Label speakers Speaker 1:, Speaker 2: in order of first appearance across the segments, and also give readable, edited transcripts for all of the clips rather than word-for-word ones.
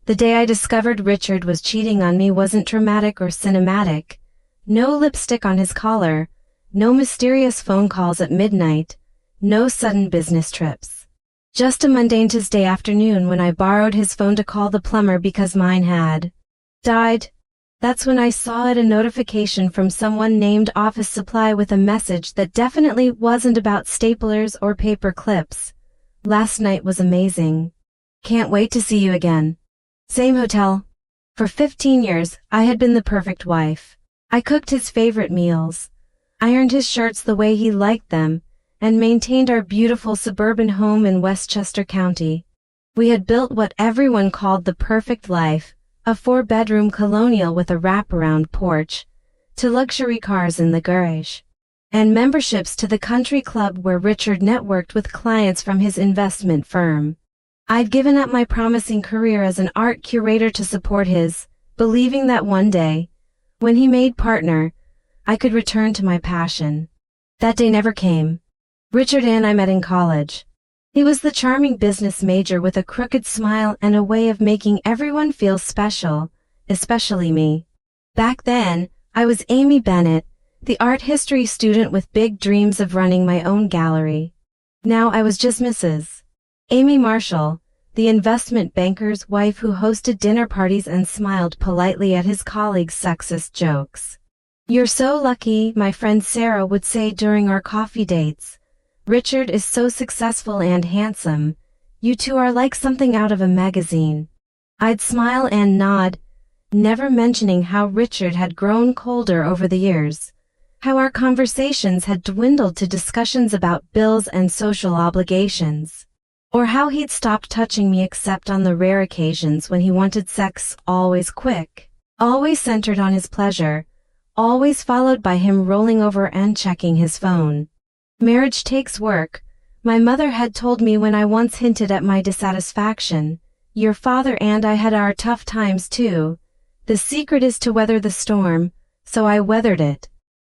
Speaker 1: The day I discovered Richard was cheating on me wasn't dramatic or cinematic. No lipstick on his collar, no mysterious phone calls at midnight, no sudden business trips. Just a mundane Tuesday afternoon when I borrowed his phone to call the plumber because mine had died. That's when I saw a notification from someone named Office Supply with a message that definitely wasn't about staplers or paper clips. Last night was amazing. Can't wait to see you again. Same hotel. For 15 years, I had been the perfect wife. I cooked his favorite meals, ironed his shirts the way he liked them, and maintained our beautiful suburban home in Westchester County. We had built what everyone called the perfect life, a 4-bedroom colonial with a wraparound porch, to luxury cars in the garage, and memberships to the country club where Richard networked with clients from his investment firm. I'd given up my promising career as an art curator to support his, believing that one day, when he made partner, I could return to my passion. That day never came. Richard and I met in college. He was the charming business major with a crooked smile and a way of making everyone feel special, especially me. Back then, I was Amy Bennett, the art history student with big dreams of running my own gallery. Now I was just Mrs. Amy Marshall, the investment banker's wife who hosted dinner parties and smiled politely at his colleagues' sexist jokes. "You're so lucky," my friend Sarah would say during our coffee dates. "Richard is so successful and handsome. You two are like something out of a magazine." I'd smile and nod, never mentioning how Richard had grown colder over the years, how our conversations had dwindled to discussions about bills and social obligations, or how he'd stopped touching me except on the rare occasions when he wanted sex, always quick, always centered on his pleasure, always followed by him rolling over and checking his phone. Marriage takes work, my mother had told me when I once hinted at my dissatisfaction. Your father and I had our tough times too. The secret is to weather the storm, so I weathered it,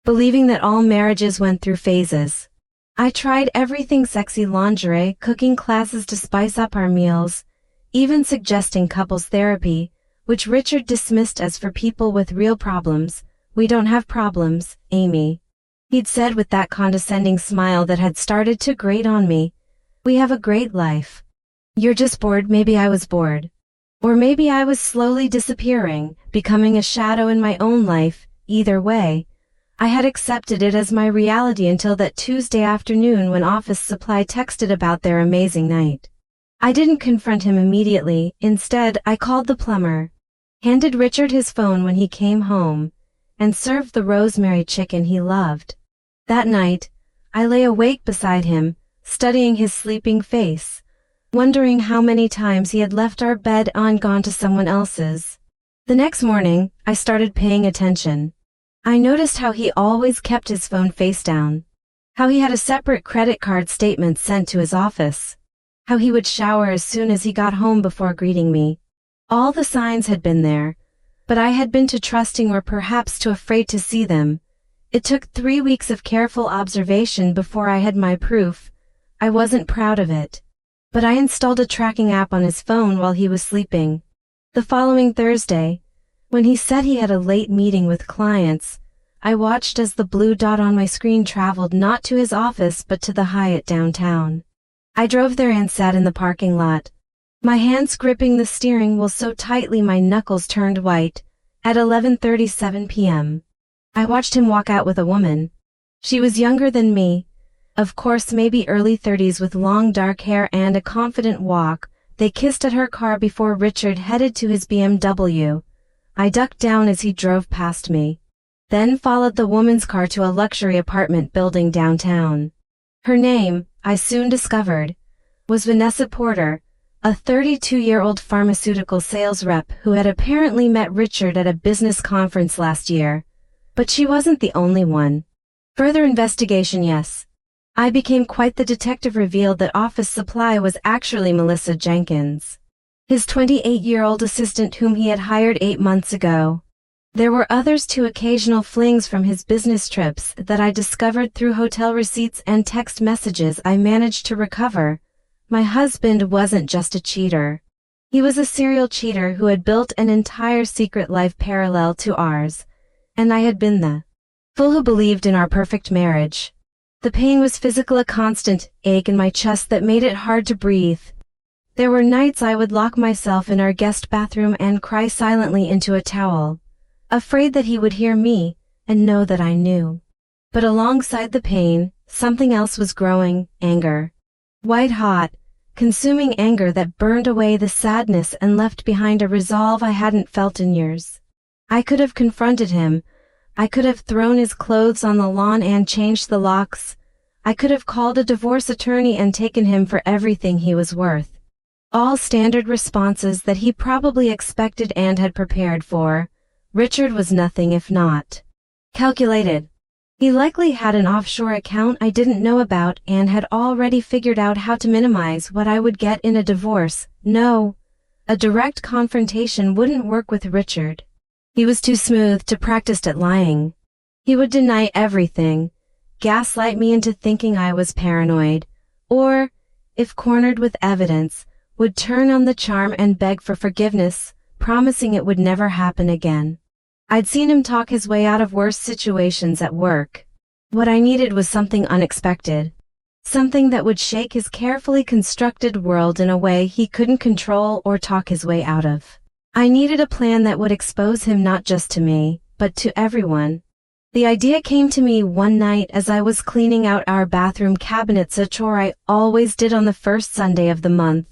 Speaker 1: believing that all marriages went through phases. I tried everything: sexy lingerie, cooking classes to spice up our meals, even suggesting couples therapy, which Richard dismissed as for people with real problems. "We don't have problems, Amy," he'd said with that condescending smile that had started to grate on me. "We have a great life. You're just bored." Maybe I was bored. Or maybe I was slowly disappearing, becoming a shadow in my own life. Either way, I had accepted it as my reality until that Tuesday afternoon when Office Supply texted about their amazing night. I didn't confront him immediately. Instead, I called the plumber, handed Richard his phone when he came home, and served the rosemary chicken he loved. That night, I lay awake beside him, studying his sleeping face, wondering how many times he had left our bed and gone to someone else's. The next morning, I started paying attention. I noticed how he always kept his phone face down, how he had a separate credit card statement sent to his office, how he would shower as soon as he got home before greeting me. All the signs had been there, but I had been too trusting or perhaps too afraid to see them. It took 3 weeks of careful observation before I had my proof. I wasn't proud of it, but I installed a tracking app on his phone while he was sleeping. The following Thursday, when he said he had a late meeting with clients, I watched as the blue dot on my screen traveled not to his office but to the Hyatt downtown. I drove there and sat in the parking lot, my hands gripping the steering wheel so tightly my knuckles turned white. At 11:37 p.m., I watched him walk out with a woman. She was younger than me, of course maybe early 30s, with long dark hair and a confident walk. They kissed at her car before Richard headed to his BMW. I ducked down as he drove past me, then followed the woman's car to a luxury apartment building downtown. Her name, I soon discovered, was Vanessa Porter, a 32-year-old pharmaceutical sales rep who had apparently met Richard at a business conference last year. But she wasn't the only one. Further investigation, yes. I became quite the detective, revealed that Office Supply was actually Melissa Jenkins, his 28-year-old assistant whom he had hired 8 months ago. There were others too, occasional flings from his business trips that I discovered through hotel receipts and text messages I managed to recover. My husband wasn't just a cheater. He was a serial cheater who had built an entire secret life parallel to ours, and I had been the fool who believed in our perfect marriage. The pain was physical, a constant ache in my chest that made it hard to breathe. There were nights I would lock myself in our guest bathroom and cry silently into a towel, afraid that he would hear me and know that I knew. But alongside the pain, something else was growing: anger. White hot, consuming anger that burned away the sadness and left behind a resolve I hadn't felt in years. I could have confronted him. I could have thrown his clothes on the lawn and changed the locks. I could have called a divorce attorney and taken him for everything he was worth. All standard responses that he probably expected and had prepared for. Richard was nothing if not calculated. He likely had an offshore account I didn't know about and had already figured out how to minimize what I would get in a divorce. No, a direct confrontation wouldn't work with Richard. He was too smooth to practice at lying. He would deny everything, gaslight me into thinking I was paranoid, or, if cornered with evidence, would turn on the charm and beg for forgiveness, promising it would never happen again. I'd seen him talk his way out of worse situations at work. What I needed was something unexpected. Something that would shake his carefully constructed world in a way he couldn't control or talk his way out of. I needed a plan that would expose him not just to me, but to everyone. The idea came to me one night as I was cleaning out our bathroom cabinets, a chore I always did on the first Sunday of the month.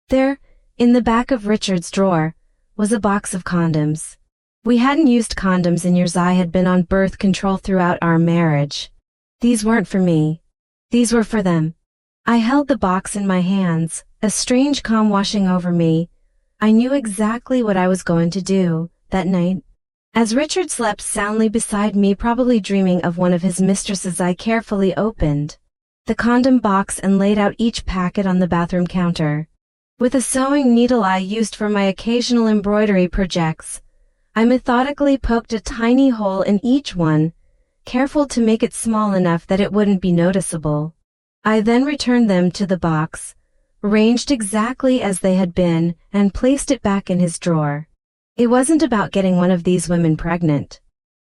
Speaker 1: There, in the back of Richard's drawer, was a box of condoms. We hadn't used condoms in years. I had been on birth control throughout our marriage. These weren't for me. These were for them. I held the box in my hands, a strange calm washing over me. I knew exactly what I was going to do that night. As Richard slept soundly beside me, probably dreaming of one of his mistresses, I carefully opened the condom box and laid out each packet on the bathroom counter. With a sewing needle I used for my occasional embroidery projects, I methodically poked a tiny hole in each one, careful to make it small enough that it wouldn't be noticeable. I then returned them to the box, arranged exactly as they had been, and placed it back in his drawer. It wasn't about getting one of these women pregnant.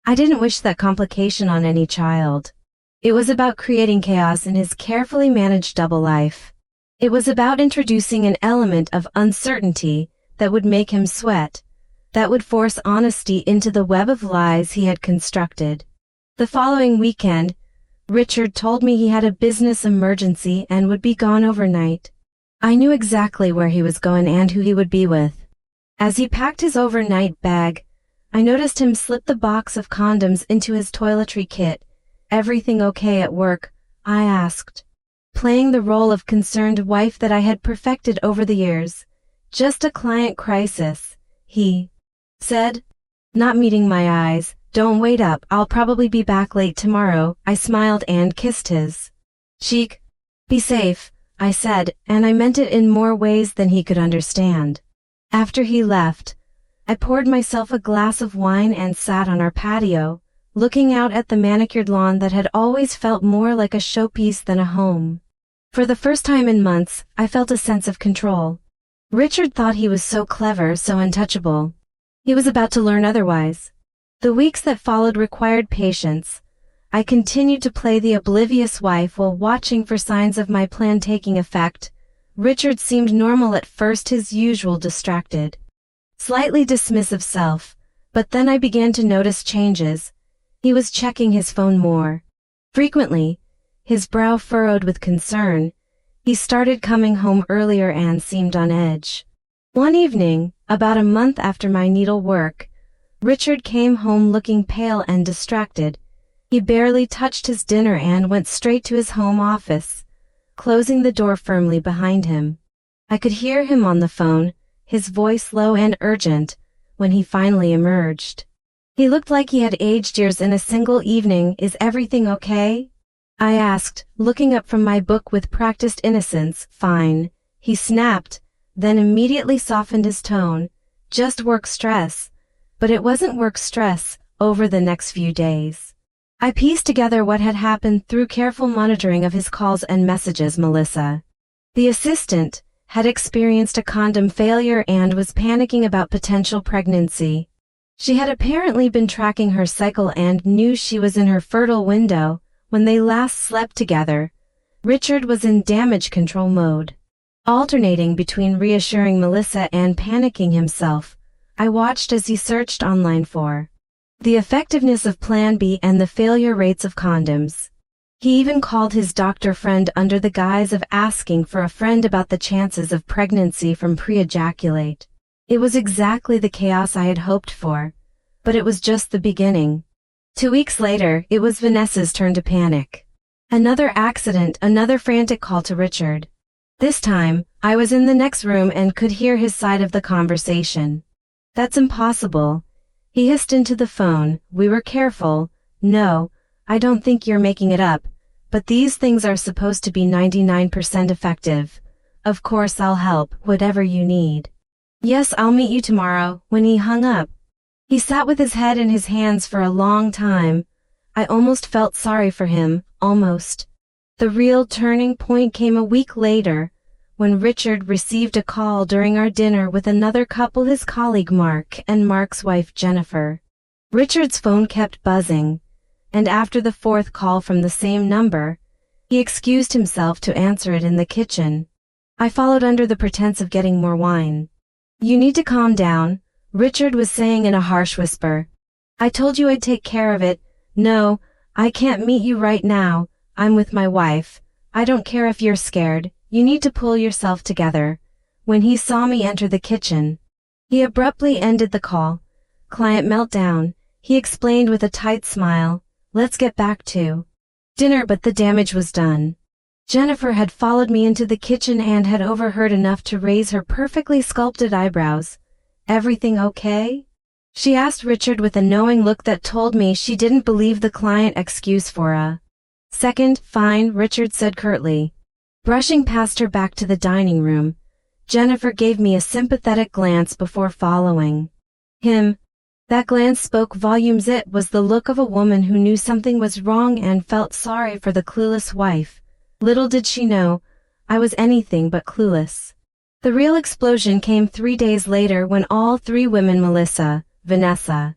Speaker 1: I didn't wish that complication on any child. It was about creating chaos in his carefully managed double life. It was about introducing an element of uncertainty that would make him sweat, that would force honesty into the web of lies he had constructed. The following weekend, Richard told me he had a business emergency and would be gone overnight. I knew exactly where he was going and who he would be with. As he packed his overnight bag, I noticed him slip the box of condoms into his toiletry kit. "Everything okay at work?" I asked, playing the role of concerned wife that I had perfected over the years. "Just a client crisis," he said, not meeting my eyes. "Don't wait up, I'll probably be back late tomorrow." I smiled and kissed his cheek. "Be safe," I said, and I meant it in more ways than he could understand. After he left, I poured myself a glass of wine and sat on our patio, looking out at the manicured lawn that had always felt more like a showpiece than a home. For the first time in months, I felt a sense of control. Richard thought he was so clever, so untouchable. He was about to learn otherwise. The weeks that followed required patience. I continued to play the oblivious wife while watching for signs of my plan taking effect. Richard seemed normal at first, his usual distracted, slightly dismissive self, but then I began to notice changes. He was checking his phone more frequently, his brow furrowed with concern. He started coming home earlier and seemed on edge. One evening, about a month after my needlework, Richard came home looking pale and distracted. He barely touched his dinner and went straight to his home office, closing the door firmly behind him. I could hear him on the phone, his voice low and urgent, when he finally emerged. He looked like he had aged years in a single evening. "Is everything okay?" I asked, looking up from my book with practiced innocence. "Fine," he snapped, then immediately softened his tone. "Just work stress." But it wasn't work stress. Over the next few days, I pieced together what had happened through careful monitoring of his calls and messages. Melissa, the assistant, had experienced a condom failure and was panicking about potential pregnancy. She had apparently been tracking her cycle and knew she was in her fertile window when they last slept together. Richard was in damage control mode. Alternating between reassuring Melissa and panicking himself, I watched as he searched online for the effectiveness of Plan B and the failure rates of condoms. He even called his doctor friend under the guise of asking for a friend about the chances of pregnancy from pre-ejaculate. It was exactly the chaos I had hoped for, but it was just the beginning. 2 weeks later, it was Vanessa's turn to panic. Another accident, another frantic call to Richard. This time, I was in the next room and could hear his side of the conversation. "That's impossible," he hissed into the phone. "We were careful. No, I don't think you're making it up, but these things are supposed to be 99% effective. Of course I'll help, whatever you need. Yes, I'll meet you tomorrow." When he hung up, he sat with his head in his hands for a long time. I almost felt sorry for him, almost. The real turning point came a week later, when Richard received a call during our dinner with another couple, his colleague Mark and Mark's wife Jennifer. Richard's phone kept buzzing, and after the fourth call from the same number, he excused himself to answer it in the kitchen. I followed under the pretense of getting more wine. "You need to calm down," Richard was saying in a harsh whisper. "I told you I'd take care of it. No, I can't meet you right now. I'm with my wife. I don't care if you're scared. You need to pull yourself together." When he saw me enter the kitchen, he abruptly ended the call. "Client meltdown," he explained with a tight smile. "Let's get back to dinner." But the damage was done. Jennifer had followed me into the kitchen and had overheard enough to raise her perfectly sculpted eyebrows. "Everything okay?" she asked Richard with a knowing look that told me she didn't believe the client excuse for a second. "Fine," Richard said curtly. Brushing past her back to the dining room, Jennifer gave me a sympathetic glance before following him. That glance spoke volumes. It was the look of a woman who knew something was wrong and felt sorry for the clueless wife. Little did she know, I was anything but clueless. The real explosion came 3 days later when all three women, Melissa, Vanessa,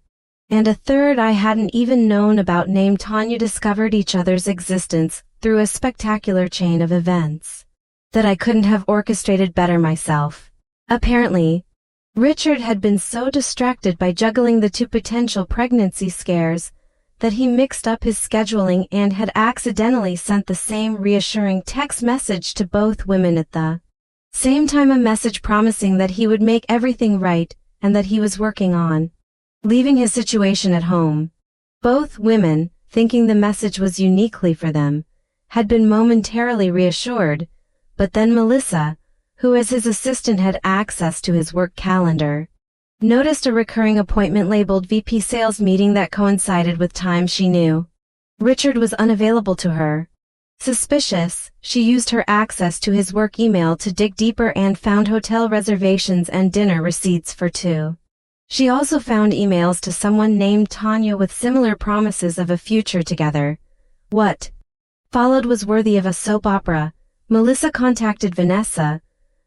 Speaker 1: and a third I hadn't even known about named Tanya, discovered each other's existence through a spectacular chain of events that I couldn't have orchestrated better myself. Apparently, Richard had been so distracted by juggling the 2 potential pregnancy scares that he mixed up his scheduling and had accidentally sent the same reassuring text message to both women at the same time, a message promising that he would make everything right and that he was working on leaving his situation at home. Both women, thinking the message was uniquely for them, had been momentarily reassured, but then Melissa, who as his assistant had access to his work calendar, noticed a recurring appointment labeled VP Sales meeting that coincided with time she knew Richard was unavailable to her. Suspicious, she used her access to his work email to dig deeper and found hotel reservations and dinner receipts for 2. She also found emails to someone named Tanya with similar promises of a future together. What followed was worthy of a soap opera. Melissa contacted Vanessa,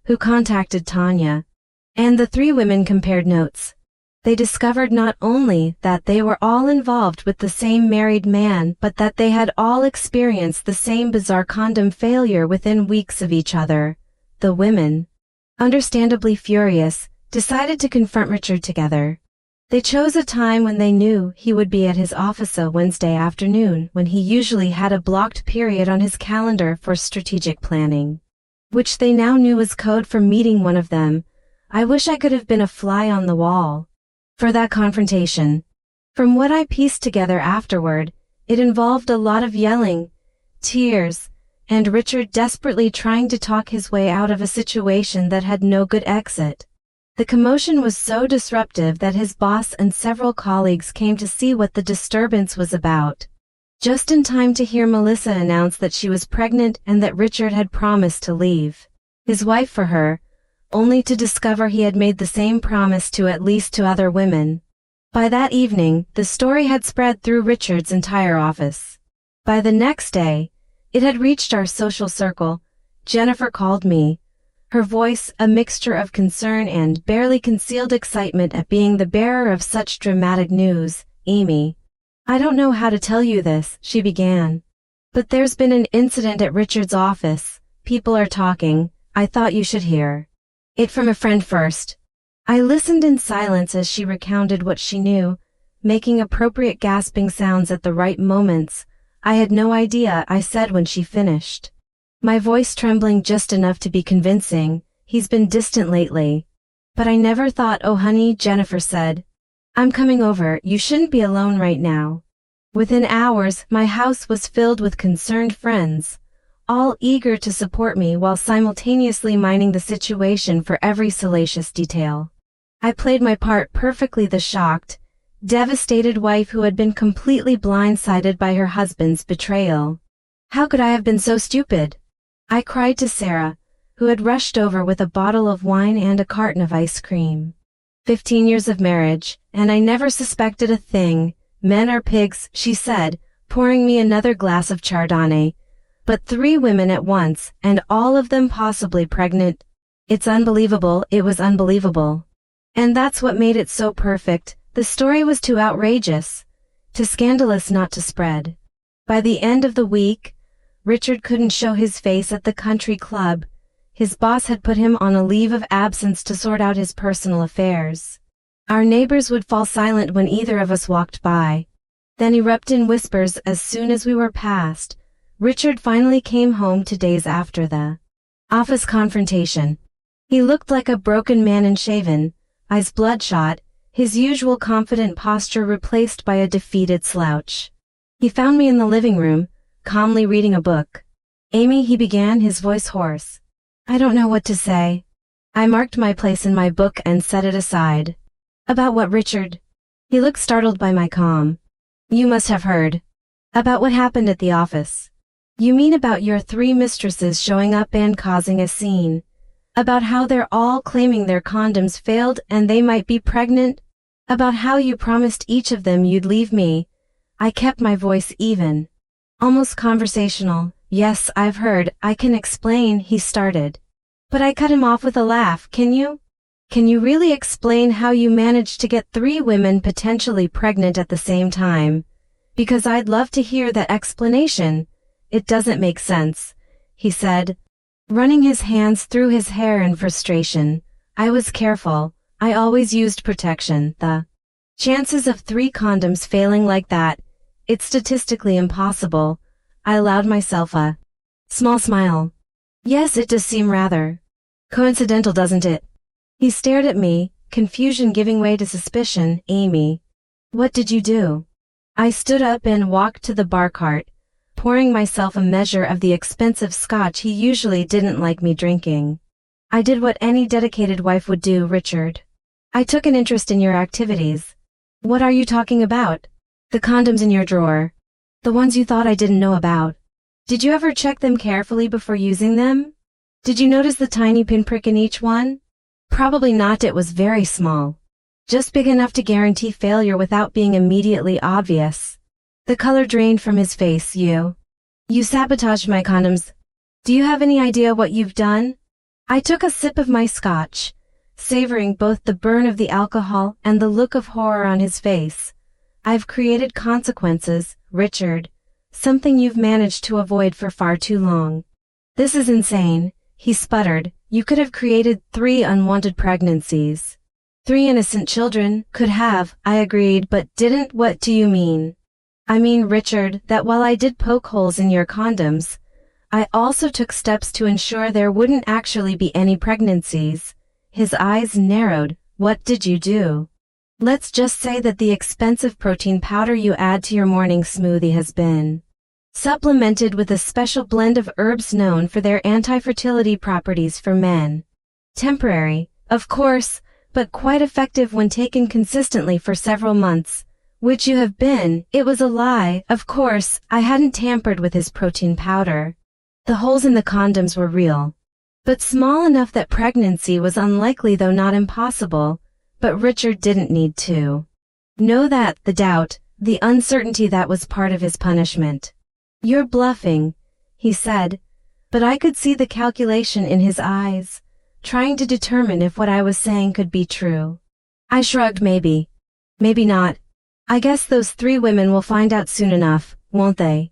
Speaker 1: who contacted Tanya, and the 3 women compared notes. They discovered not only that they were all involved with the same married man, but that they had all experienced the same bizarre condom failure within weeks of each other. The women, understandably furious, decided to confront Richard together. They chose a time when they knew he would be at his office, a Wednesday afternoon, when he usually had a blocked period on his calendar for strategic planning, which they now knew was code for meeting one of them. I wish I could have been a fly on the wall for that confrontation. From what I pieced together afterward, it involved a lot of yelling, tears, and Richard desperately trying to talk his way out of a situation that had no good exit. The commotion was so disruptive that his boss and several colleagues came to see what the disturbance was about, just in time to hear Melissa announce that she was pregnant and that Richard had promised to leave his wife for her, only to discover he had made the same promise to at least 2 other women. By that evening, the story had spread through Richard's entire office. By the next day, it had reached our social circle. Jennifer called me, Her voice, a mixture of concern and barely concealed excitement at being the bearer of such dramatic news. Amy, I don't know how to tell you this, she began. But there's been an incident at Richard's office. People are talking. I thought you should hear it from a friend first. I listened in silence as she recounted what she knew, making appropriate gasping sounds at the right moments. I had no idea, I said when she finished, my voice trembling just enough to be convincing. He's been distant lately. But I never thought. Oh honey, Jennifer said. I'm coming over. You shouldn't be alone right now. Within hours, my house was filled with concerned friends, all eager to support me while simultaneously mining the situation for every salacious detail. I played my part perfectly, the shocked, devastated wife who had been completely blindsided by her husband's betrayal. How could I have been so stupid? I cried to Sarah, who had rushed over with a bottle of wine and a carton of ice cream. 15 years of marriage, and I never suspected a thing. Men are pigs, she said, pouring me another glass of Chardonnay. But 3 women at once, and all of them possibly pregnant. It's unbelievable, it was unbelievable. And that's what made it so perfect. The story was too outrageous, too scandalous not to spread. By the end of the week, Richard couldn't show his face at the country club. His boss had put him on a leave of absence to sort out his personal affairs. Our neighbors would fall silent when either of us walked by, then erupt in whispers as soon as we were past. Richard finally came home 2 days after the office confrontation. He looked like a broken man and shaven, eyes bloodshot, his usual confident posture replaced by a defeated slouch. He found me in the living room, calmly reading a book. Amy, he began, his voice hoarse. I don't know what to say. I marked my place in my book and set it aside. About what, Richard? He looked startled by my calm. You must have heard. About what happened at the office. You mean about your 3 mistresses showing up and causing a scene? About how they're all claiming their condoms failed and they might be pregnant? About how you promised each of them you'd leave me? I kept my voice even, almost conversational. Yes, I've heard. I can explain, he started. But I cut him off with a laugh. Can you? Can you really explain how you managed to get 3 women potentially pregnant at the same time? Because I'd love to hear that explanation. It doesn't make sense, he said, running his hands through his hair in frustration. I was careful. I always used protection. The chances of 3 condoms failing like that, it's statistically impossible. I allowed myself a small smile. Yes, it does seem rather coincidental, doesn't it? He stared at me, confusion giving way to suspicion. Amy, what did you do? I stood up and walked to the bar cart, pouring myself a measure of the expensive scotch he usually didn't like me drinking. I did what any dedicated wife would do, Richard. I took an interest in your activities. What are you talking about? The condoms in your drawer. The ones you thought I didn't know about. Did you ever check them carefully before using them? Did you notice the tiny pinprick in each one? Probably not. It was very small. Just big enough to guarantee failure without being immediately obvious. The color drained from his face. You sabotaged my condoms. Do you have any idea what you've done? I took a sip of my scotch, savoring both the burn of the alcohol and the look of horror on his face. I've created consequences, Richard. Something you've managed to avoid for far too long. This is insane, he sputtered. You could have created 3 unwanted pregnancies. 3 innocent children could have, I agreed, but didn't. What do you mean? I mean, Richard, that while I did poke holes in your condoms, I also took steps to ensure there wouldn't actually be any pregnancies. His eyes narrowed. What did you do? Let's just say that the expensive protein powder you add to your morning smoothie has been supplemented with a special blend of herbs known for their anti-fertility properties for men. Temporary, of course, but quite effective when taken consistently for several months, which you have been. It was a lie, of course. I hadn't tampered with his protein powder. The holes in the condoms were real, but small enough that pregnancy was unlikely, though not impossible. But Richard didn't need to know that. The doubt, the uncertainty, that was part of his punishment. You're bluffing, he said, but I could see the calculation in his eyes. trying to determine if what I was saying could be true. I shrugged. Maybe. Maybe not. I guess those 3 women will find out soon enough, won't they?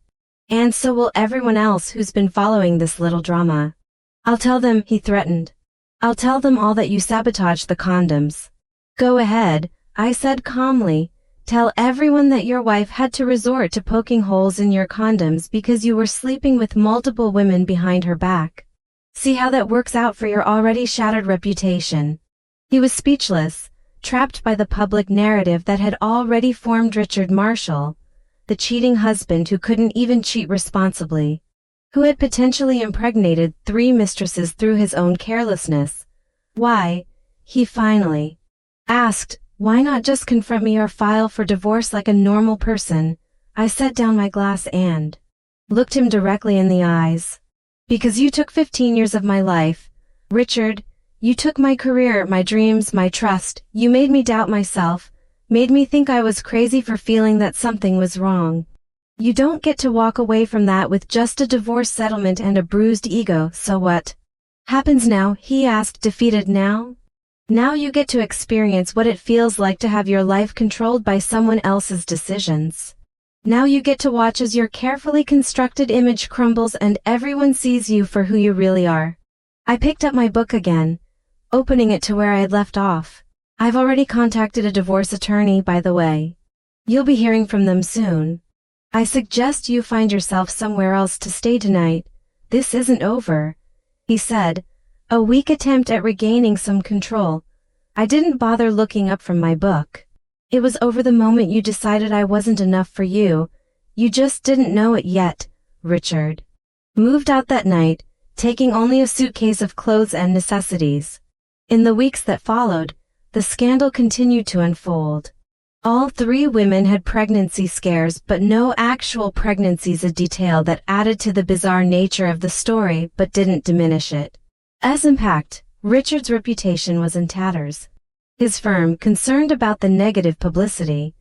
Speaker 1: And so will everyone else who's been following this little drama. I'll tell them, he threatened. I'll tell them all that you sabotaged the condoms. Go ahead, I said calmly. Tell everyone that your wife had to resort to poking holes in your condoms because you were sleeping with multiple women behind her back. See how that works out for your already shattered reputation. He was speechless, trapped by the public narrative that had already formed. Richard Marshall, the cheating husband who couldn't even cheat responsibly, who had potentially impregnated 3 mistresses through his own carelessness. Why, he finally asked, why not just confront me or file for divorce like a normal person? I set down my glass and looked him directly in the eyes. Because you took 15 years of my life, Richard. You took my career, my dreams, my trust. You made me doubt myself, made me think I was crazy for feeling that something was wrong. You don't get to walk away from that with just a divorce settlement and a bruised ego. So what happens now? He asked, defeated. Now you get to experience what it feels like to have your life controlled by someone else's decisions. Now you get to watch as your carefully constructed image crumbles and everyone sees you for who you really are. I picked up my book again, opening it to where I had left off. I've already contacted a divorce attorney, by the way. You'll be hearing from them soon. I suggest you find yourself somewhere else to stay tonight. This isn't over, he said, a weak attempt at regaining some control. I didn't bother looking up from my book. It was over the moment you decided I wasn't enough for you. You just didn't know it yet. Richard moved out that night, taking only a suitcase of clothes and necessities. In the weeks that followed, the scandal continued to unfold. All 3 women had pregnancy scares, but no actual pregnancies, a detail that added to the bizarre nature of the story but didn't diminish it. As impact, Richard's reputation was in tatters. His firm, concerned about the negative publicity,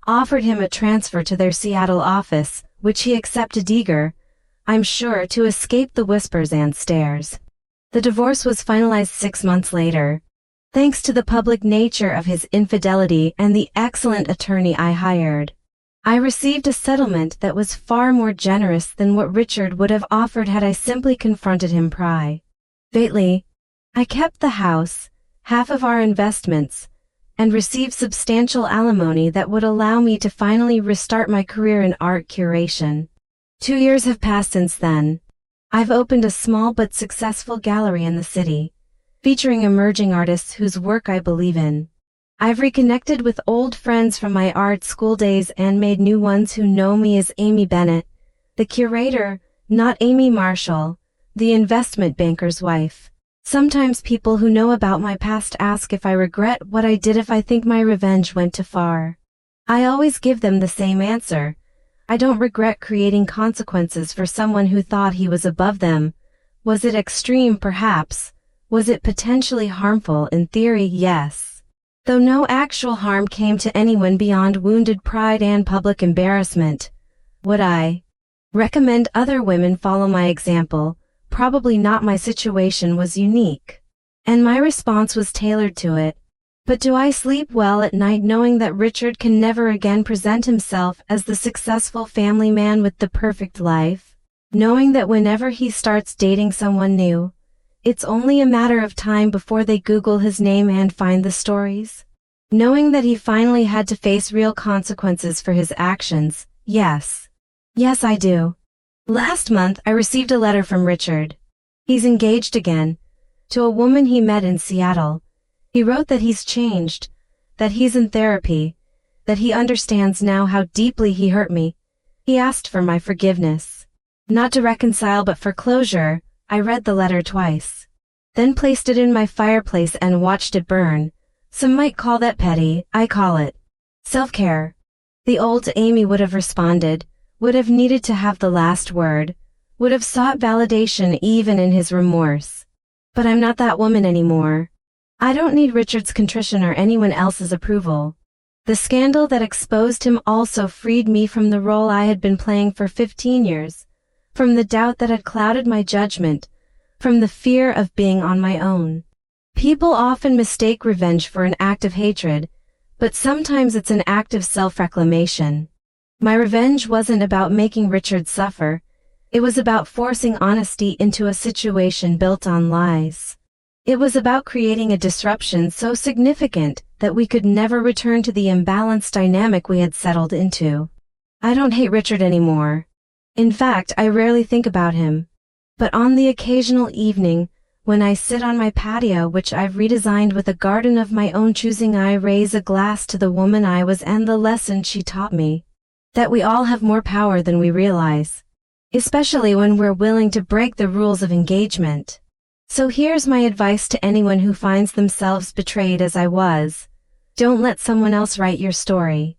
Speaker 1: offered him a transfer to their Seattle office, which he accepted, eager, I'm sure, to escape the whispers and stares. The divorce was finalized 6 months later. Thanks to the public nature of his infidelity and the excellent attorney I hired, I received a settlement that was far more generous than what Richard would have offered had I simply confronted him privately. I kept the house, half of our investments, and received substantial alimony that would allow me to finally restart my career in art curation. 2 years have passed since then. I've opened a small but successful gallery in the city, featuring emerging artists whose work I believe in. I've reconnected with old friends from my art school days and made new ones who know me as Amy Bennett, the curator, not Amy Marshall, the investment banker's wife. Sometimes people who know about my past ask if I regret what I did, if I think my revenge went too far. I always give them the same answer. I don't regret creating consequences for someone who thought he was above them. Was it extreme? Perhaps. Was it potentially harmful? In theory, yes. Though no actual harm came to anyone beyond wounded pride and public embarrassment. Would I recommend other women follow my example? Probably not. My situation was unique, and my response was tailored to it. But do I sleep well at night knowing that Richard can never again present himself as the successful family man with the perfect life? Knowing that whenever he starts dating someone new, it's only a matter of time before they Google his name and find the stories? Knowing that he finally had to face real consequences for his actions? Yes. Yes, I do. Last month I received a letter from Richard. He's engaged again, to a woman he met in Seattle. He wrote that he's changed, that he's in therapy, that he understands now how deeply he hurt me. He asked for my forgiveness. Not to reconcile but for closure. I read the letter twice, then placed it in my fireplace and watched it burn. Some might call that petty. I call it self-care. The old Amy would have responded, would have needed to have the last word, would have sought validation even in his remorse. But I'm not that woman anymore. I don't need Richard's contrition or anyone else's approval. The scandal that exposed him also freed me from the role I had been playing for 15 years. From the doubt that had clouded my judgment, from the fear of being on my own. People often mistake revenge for an act of hatred, but sometimes it's an act of self-reclamation. My revenge wasn't about making Richard suffer. It was about forcing honesty into a situation built on lies. It was about creating a disruption so significant that we could never return to the imbalanced dynamic we had settled into. I don't hate Richard anymore. In fact, I rarely think about him. But on the occasional evening, when I sit on my patio, which I've redesigned with a garden of my own choosing, I raise a glass to the woman I was and the lesson she taught me. That we all have more power than we realize. Especially when we're willing to break the rules of engagement. So here's my advice to anyone who finds themselves betrayed as I was. Don't let someone else write your story.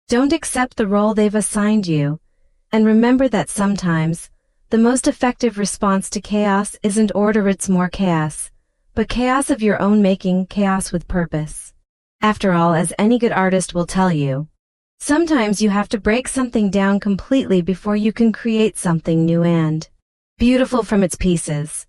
Speaker 1: Don't accept the role they've assigned you. And remember that sometimes, the most effective response to chaos isn't order, it's more chaos. But chaos of your own making, chaos with purpose. After all, as any good artist will tell you, sometimes you have to break something down completely before you can create something new and beautiful from its pieces.